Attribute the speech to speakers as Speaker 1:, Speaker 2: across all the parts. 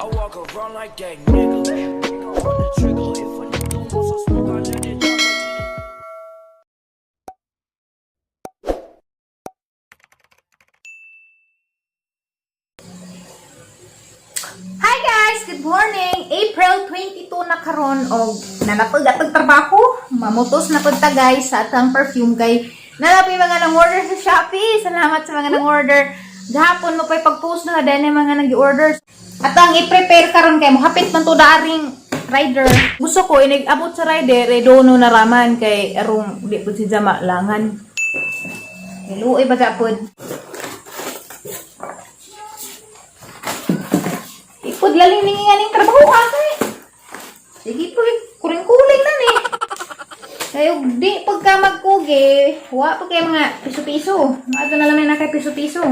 Speaker 1: I walk around like that nigga. On the trigger, if a nigga wants some smoke, I let it drop.
Speaker 2: Hi guys! Good morning! April 22 na karon og nanapag atong trabaho. Mamutos na pud ta guys sa atang perfume kay nalapi mga nang order sa Shopee. Salamat sa mga nang order. Gahapon mo pa'y pag-post na dahil mga nag-order. At ang i-prepare karon kay mo hapit man to daring rider. Gusto ko inig-abot sa rider dono na raman kay arong di pud si Jama langan. Luoy ba pud? Ipod laling ninginganing trabaho ka kay. Sige po, kuring-kuling na ni. Kayo, di pagka magkugi, wa pa kayo mga piso-piso. Maado na lang na kay piso-piso.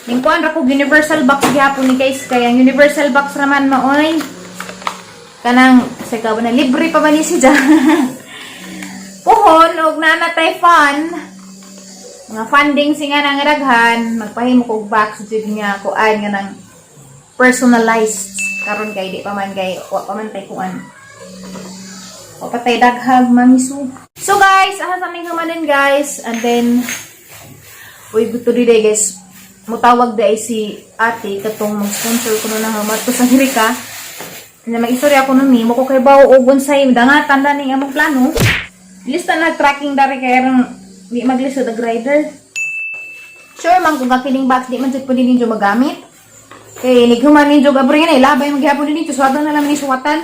Speaker 2: Lingkuan ra ko universal box gyapon ni guys. Kaya ang universal box raman maoy. Kanang, saka ba na, libre pa ba ni siya? Puhon, og nanatay fun. Mga funding singa nang raghan. Magpahimo ko box, jud nga ko ay nga nang personalized karon kay di pa man kay wa pa man tay kuan wa pa tay daghag mamisu. So guys, aha sa aming humanin guys, and then uy buto di day guys, mutawag day si ate katong mag-sponsor ko na hamat ko sa Amerika na mag-istorya ako nun mo ko kay bawo og unsay dangatan na ning among plano lista na tracking dari kay ron di maglisod ag rider. Sure man kung kakining box di man jud pwede ninyo magamit. Okay, nighuman ninyo gabri na ilabay maghapon din dito. Suwatan na lang ni suwatan.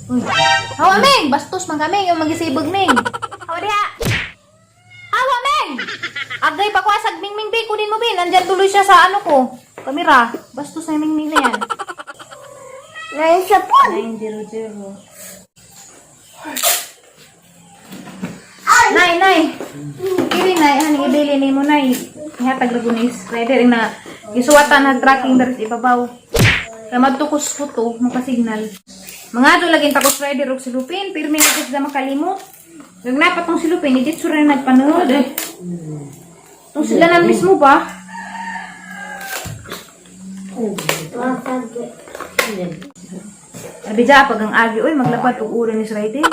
Speaker 2: Uy. Hawa meng! Bastos man kami yung magisibog meng. Hawa diha! Hawa meng! Agay pa ko asag ming bi. Kunin mo bin. Nandyan tuloy siya sa ano ko. Kamera. Bastos na yung ming na yan. 900. Nay. Kiri nay, hani ibili ni mo nay. Ihatag lagunis. Rider na isuwatan na tracking dari sa ibabaw. Kaya magtukos ko to, makasignal. Mga do laging takos rider og silupin, pirmi na sa makalimot. Nagnapat tong silupin, idit sura na nagpanood eh. Itong sila na mismo ba? Abidya pag ang agi, uy maglapad og ulo ni rider.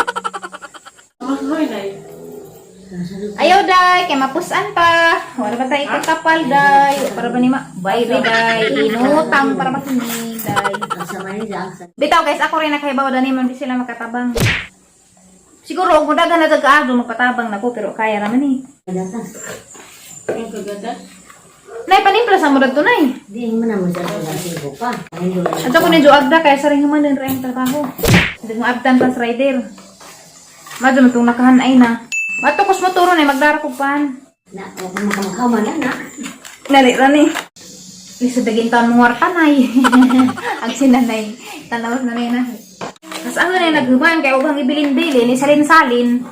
Speaker 2: Ayaw day, kay mapusan pa. Wala ba tayo ikakapal day. Para ba ni bayri day. Inutang para makinig day. Bitaw guys, ako rin nakahibaw dani man di sila makatabang. Siguro kung dagan na dagaado magpatabang nako pero kaya naman eh. Nay panimpla sa murad to nay.
Speaker 3: Di mo na mo sa sibo pa.
Speaker 2: At ako ni Joagda kaya sa rin human din rin trabaho. Hindi mo abdan pa sa rider. Madyo mo itong nakahanay na. Matukos mo turo na magdara ko pan.
Speaker 3: Na, huwag mo makamakaman na.
Speaker 2: Nalira ni. Lisa daging taon mong wartanay. Ang sinanay. Tanawas na na. Tapos ano na naghuman kaya huwag ibilin-bilin. Isalin-salin.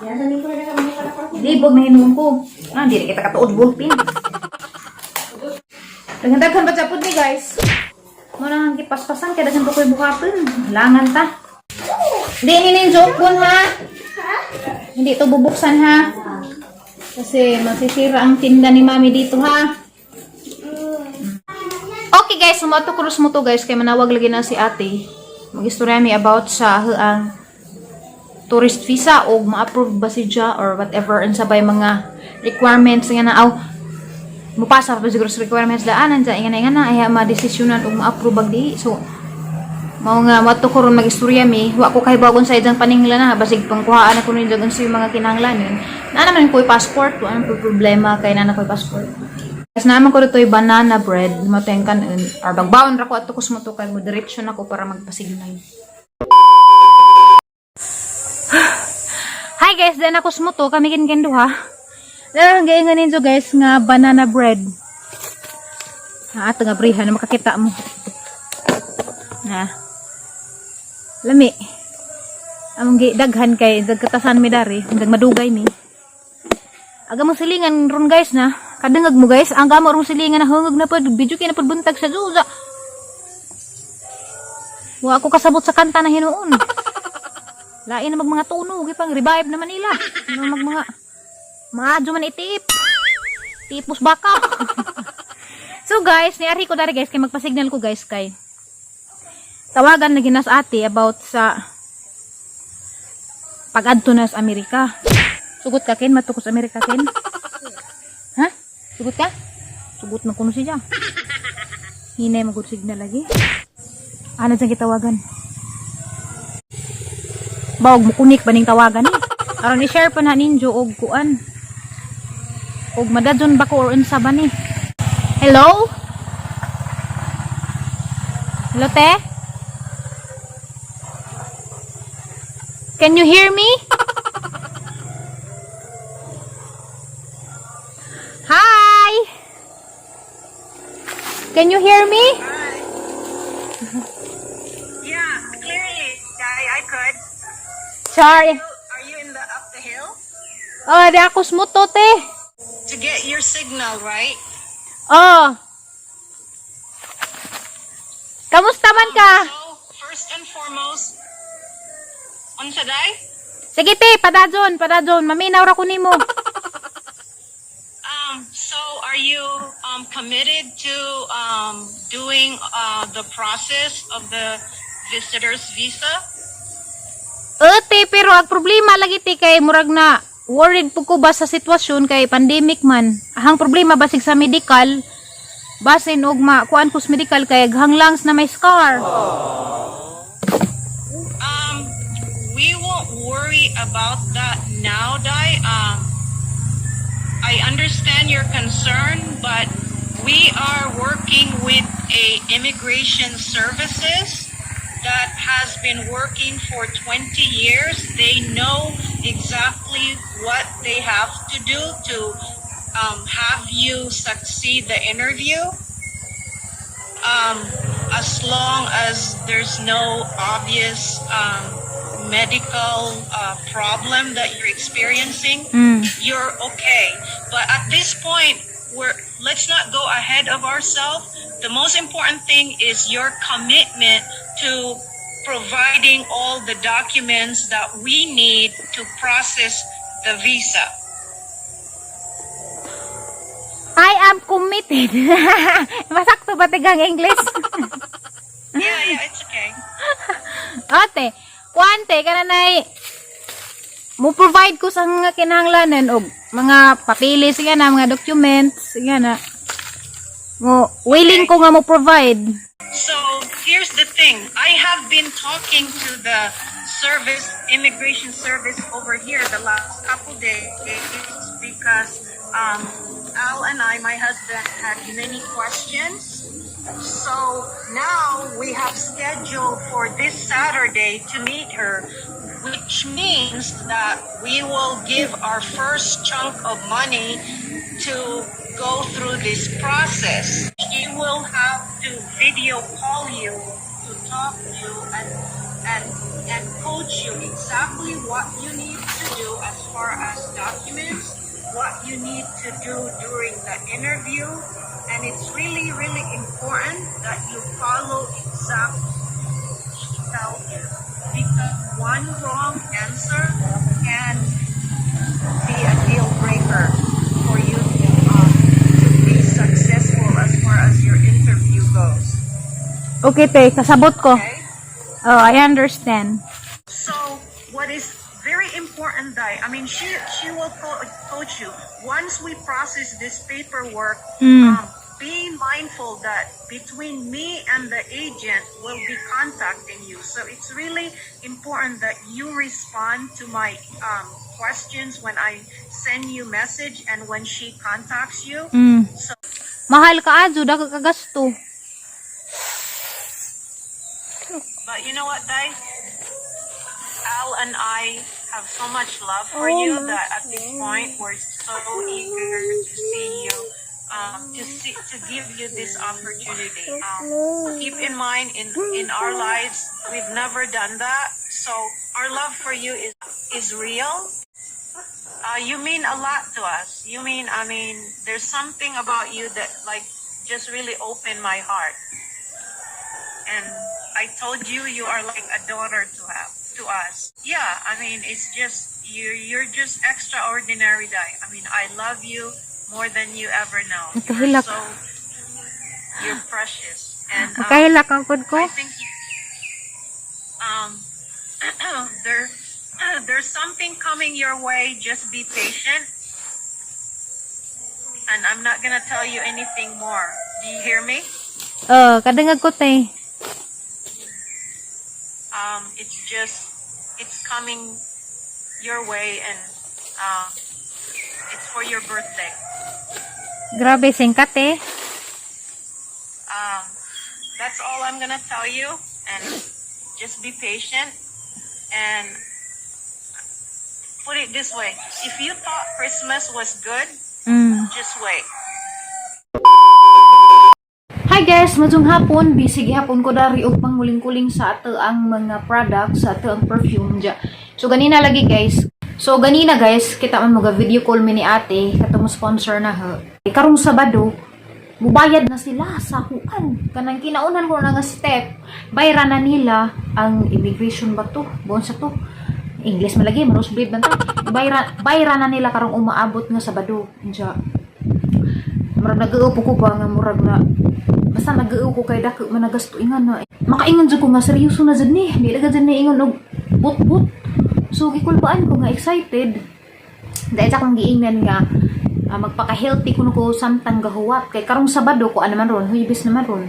Speaker 2: Libog na hinuon ko. Hindi na kita katuod bulpin. Daghan-daghan ba sapod ni guys? Muna hang kipaspasan kaya daghan pa ko'y bukapin. Langan ta. Hindi nininjok bun ha. Hindi ito bubuksan ha. Kasi masisira ang tinda ni mami dito ha. Okay guys, sumatukuros mo to guys. Kaya manawag lagi na si ate. Mag-istorya mi about sa ang tourist visa o ma-approve ba siya or whatever. And sabay mga requirements nga na mupasa pa siguro sa requirements daanan dyan. Ingan na ay ma-desisyonan o ma-approve bagdi. So mao nga matukuron mag-istorya mi, wa ko kay bagon sa idang paningla na basig pangkuhaan ako ni dagan sa mga kinahanglanon. Na naman ko passport, wa ang problema kay na ko passport. Kasi naman ko dito banana bread, matengkan or bagbaon ra ko atukos mo to kay mo direction ako para magpasignal. Hi guys, then ako mo to kami kin duha. Lang gaingan ninyo guys nga banana bread. Ato nga brihan makakita mo. Na lami. Among daghan kay dagkatasan mi dari, dag madugay mi. Aga mo silingan ron guys na. Kadangag mo guys, ang gamo ron silingan na hungog na pod, video kay na pod buntag sa zuza. Wa ako kasabot sa kanta na hinuon. Lain na mga tunog, ipang revive naman nila. Mga maadyo man itip. Tipos baka. So guys, niari ko dari guys kay magpa-signal ko guys kay tawagan na ginas ate about sa pag-adto na sa Amerika. Sugot ka ken matukos Amerika ken? Ha? Sugot ka? Sugot na kuno siya. Hinay magud signal lagi. Ano dyan kitawagan? Bawag mo kunik ba ning tawagan eh? Aron i-share pa na ninyo og kuan. Og madadyon ba ko or unsa ba ni? Hello? Hello, te? Can you hear me? Hi! Can you hear me?
Speaker 4: Yeah, clearly. I could.
Speaker 2: Sorry.
Speaker 4: Are you in the up the hill?
Speaker 2: Oh, di ako smuto, te.
Speaker 4: To get your signal, right?
Speaker 2: Oh. Kamusta man ka?
Speaker 4: So, first and foremost, unsa day?
Speaker 2: Sige, te, padadyon. Maminaw ra ko nimo.
Speaker 4: So are you committed to doing the process of the visitor's visa?
Speaker 2: Te, pero ang problema lagi te kay murag na worried po ko ba sa sitwasyon kay pandemic man. Ang problema basig sa medical, basin og kuan ko sa medical kay hanglangs na may scar.
Speaker 4: We won't worry about that now, Dai. I understand your concern, but we are working with a immigration services that has been working for 20 years. They know exactly what they have to do to have you succeed the interview. As long as there's no obvious medical problem that you're experiencing, you're okay. But at this point, let's not go ahead of ourselves. The most important thing is your commitment to providing all the documents that we need to process the visa.
Speaker 2: I am committed. Masakto ba tigang English?
Speaker 4: Yeah, it's okay.
Speaker 2: Ate, kuante kananay mo provide ko sa mga kinahanglanan og mga papeles nga na mga documents nga na mo willing ko nga mo provide.
Speaker 4: So here's the thing. I have been talking to the immigration service over here the last couple days because Al and my husband, had many questions. So now we have scheduled for this Saturday to meet her, which means that we will give our first chunk of money to go through this process. She will have to video call you to talk to you and coach you exactly what you need to do as far as documents, what you need to do during the interview. And it's really, really important that you follow exactly what she tells you. Because one wrong answer can be a deal breaker for you to be successful as far as your interview goes.
Speaker 2: Okay, te, kasabot ko.
Speaker 4: Okay?
Speaker 2: Oh, I understand.
Speaker 4: So, what is very important, Dai, I mean, she will coach you. Once we process this paperwork, be mindful that between me and the agent will be contacting you. So it's really important that you respond to my questions when I send you message and when she contacts you. So,
Speaker 2: Mahal ka adyo, daga kagasto.
Speaker 4: but you know what, Dai? Al and I have so much love for you that at this point we're so eager to see you. To give you this opportunity. Keep in mind, in our lives, we've never done that. So our love for you is real. You mean a lot to us. I mean, there's something about you that just really opened my heart. And I told you are like a daughter to us. Yeah, I mean, it's just you're just extraordinary, Dai. I mean, I love you more than you ever know. You're
Speaker 2: Nakahilak.
Speaker 4: so You're precious. And
Speaker 2: Makahilak ang food ko.
Speaker 4: I think you, there, there's something coming your way. Just be patient. And I'm not gonna tell you anything more. Do you hear me?
Speaker 2: Kadangag ko tay.
Speaker 4: It's coming your way, and it's for your birthday.
Speaker 2: Grabe, singkat eh.
Speaker 4: That's all I'm gonna tell you, and just be patient. And put it this way: if you thought Christmas was good, just wait.
Speaker 2: Hi guys, madung hapon, bisig hapon ko dari og panguling-kuling sa ato ang mga products, sa ato ang perfume dya. So ganina lagi guys. So ganina guys, kita man mga video call mi ni ate, katong sponsor na ha. Karong Sabado, mubayad na sila sa kuan. Kanang kinaunan ko na nga step, bayran na nila ang immigration ba to? Buon sa to. English malagi, marusbid man ta. Bayran na nila karong umaabot nga Sabado. Dya. Murag nag-uupo ko ba nga murag na basta nag-uupo ko kay dako man nagastuingan na. Makaingon jud ko nga seryoso na jud ni. Di lagad jud ni ingon og but. So gikulbaan ko nga excited. Dahil sa akong giingnan nga magpaka-healthy kuno ko samtang gahuwat kay karong Sabado ko naman ron, huibis naman ron.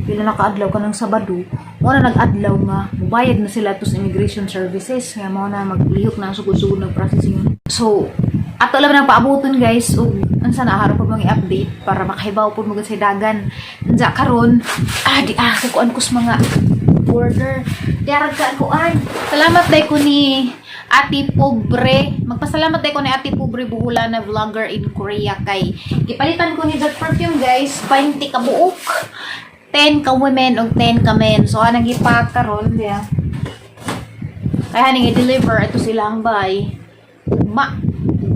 Speaker 2: Pila nakaadlaw ka ng Sabado, mo na nag-adlaw nga mubayad na sila to sa immigration services nga mo na maglihok na sugod-sugod ng processing. So ato lang nang paabuton guys ug unsa na harap pa mga update para makahibaw pud mo sa dagan. Unsa karon kuan ko sa mga order. Diarag ka kuan. Salamat day ko ni Ate Pobre. Magpasalamat day ko ni Ate Pobre buhula na vlogger in Korea kay gipalitan ko ni that perfume guys 20 ka buok. 10 ka women ug 10 ka men. So anang gipack karon dia. Kaya ning i-deliver ito silang bay. Ugma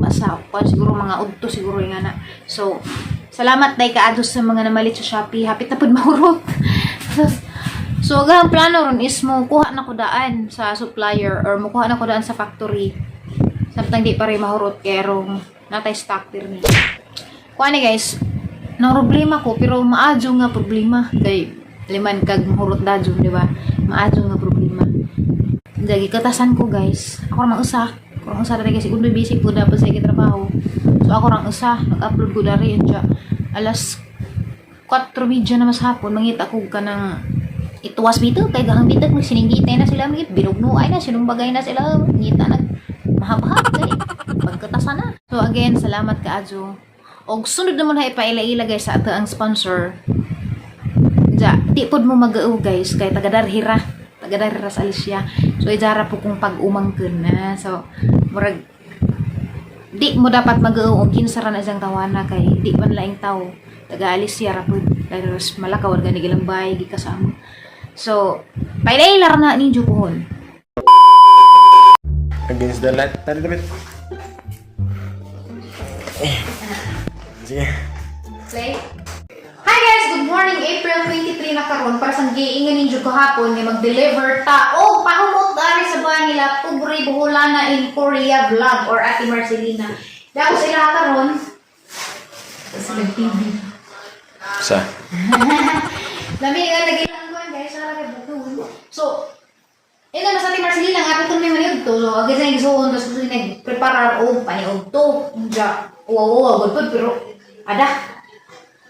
Speaker 2: sa siguro mga udto siguro nga na. So salamat day kaadto sa mga namalit sa Shopee. Hapit na pud mahurot. So ang plano ron is mo kuha na ko daan sa supplier or mo kuha na ko daan sa factory. Samtang di pa rin mahurot kay rong natay stock dir ni. Kuha ni guys, nang problema ko pero maadyo nga problema kay liman kag mahurot dadyo, di ba? Maadyo nga problema. Dagi katasan ko guys. Ako ra usa. Ako usa dari kasi kundi busy ko dapat sa trabaho. So ako ra usa nag-upload ko dari enja alas 4:30 na mas hapon mangita ko kanang ituwas bito kay gahang bitag magsiningitay na sila mangit binugnuay na sinumbagay na sila ngita nag mahab-hab kay pagkatasan na. So again, salamat kaadyo. Og sunod naman ha ipaila-ila guys sa ato ang sponsor. Ja, di pod mo mag-u guys kay taga-Darhira sa Alicia. So ijara po kung pag-umangken na. So murag di mo dapat mag-u og kinsa ra na isang tawana kay di man laing tao taga-Alicia ra pod. Pero malakaw gani gilang bay gikasama. So, pailailar na ninyo pohon.
Speaker 5: Against the light. Tadi David. Sige.
Speaker 2: Play. Hi guys! Good morning! April 23 na karon para sa giingan ninyo kahapon nga mag-deliver ta o pahumot dari sa bahay nila Pobre Buholana in Korea vlog or Ate Marcelina. Dako sila karon. Sa TV.
Speaker 5: Sa.
Speaker 2: Dami nga nagilang guys, so, ito na sa Ate Marcelina, nga ito may maniod to. So, agad na igsuon, tapos gusto nag-prepare o paniod to. Diya, uwa, gulpod, pero,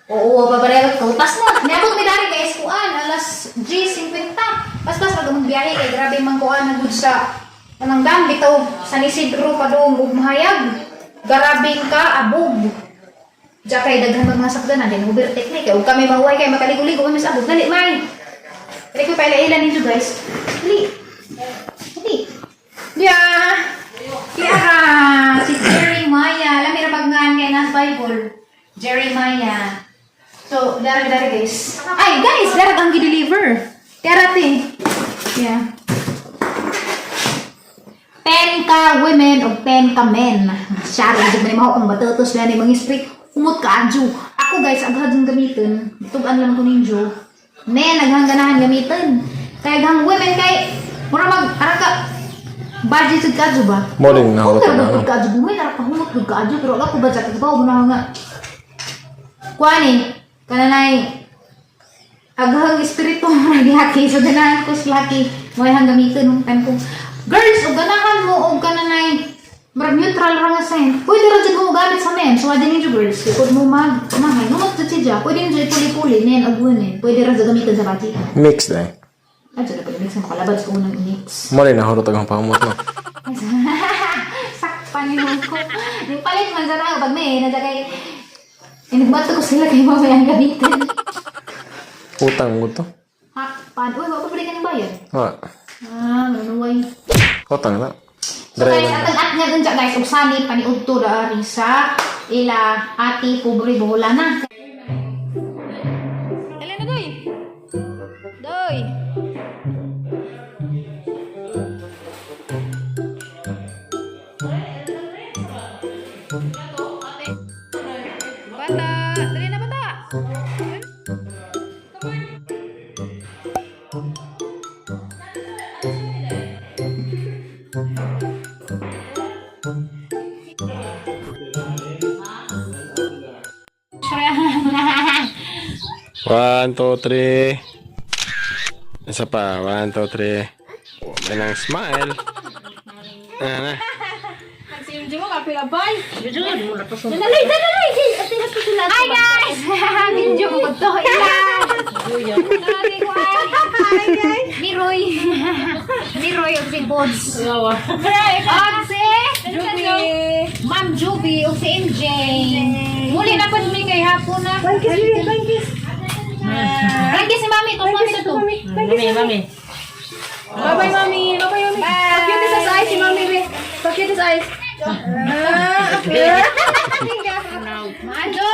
Speaker 2: babarayag kautas na. Nabot may dari guys, kuan, alas G50. Pas-pas, magamang biyahe, kay grabe mang kuan, nagod sa, anang dam, bitaw, San Isidro, padong, ugmahayag. Garabing ka, abog. Diya kay daghan mga sakdan na, din Uber technique. Huwag kami mahuay kay makaligo-ligo, mas abog. Dali, may. Dali ko paila-ila ninyo guys. Dali. Tiara. Si Jerry Maya. Alam mo pagngan kay nas Bible. Jerry Maya. So, dari guys. Ay, guys, darat ang gi-deliver. Tiara ti. Yeah. 10 ka women o 10 ka men. Masyari, hindi mo maho kung batutos na ni mga spray. Umot ka, Anjo. Ako guys, agad yung gamitin. Tugan lang ko ninyo. Naghang-ganahan gamitin. Kaya gang women kay mura mag-araka budget sa kadyo ba?
Speaker 5: Morning na ako na.
Speaker 2: Kung kadyo bumay, araka humot ng kadyo. Pero ako ba sa kagbaw mo na nga. Kuha ni, kananay aghang espiritu nga gihaki so ganahan ko si Lucky mo hang gamiton nung time ko girls ug ganahan mo og kananay marag neutral ra nga sign pwede ra jud mo gamit sa men so adin niyo girls kung mo mahay numot jud siya pwede niyo puli-puli nen agwanin pwede ra jud gamiton sa bati
Speaker 5: Mix dahil.
Speaker 2: adto na pwede sa makalabad sa unang mix
Speaker 5: Mali na hurot ang pamot no.
Speaker 2: sakpan ni ko yung palit man sa tao pag may na kay inigbato ko sila kay mamaya ang gamitin
Speaker 5: Utang mo to.
Speaker 2: hakpan uy wala pa pwede ka ng bayad manuway
Speaker 5: Utang na.
Speaker 2: so guys, atag-at nga dun siya guys, ug sani paniudto daari sa ila ati pobre bola na. Dali na doy. Doy. Bata, dali na bata.
Speaker 5: One, two, three. Isa pa. 1, 2, 3. May nang smile. Ano?
Speaker 2: Hi guys! Video ko to. Miroy. Miroy og si Bods. Og si Ma'am Juby og si MJ. Muli na pa dumi kay hapon na. Thank you si Mami. Kung Mami na to.
Speaker 3: Mami.
Speaker 6: Bye-bye, Mami. Bye-bye, Mami. Pakita sa eyes si Mami, be. Pakita sa eyes.
Speaker 2: Manjo!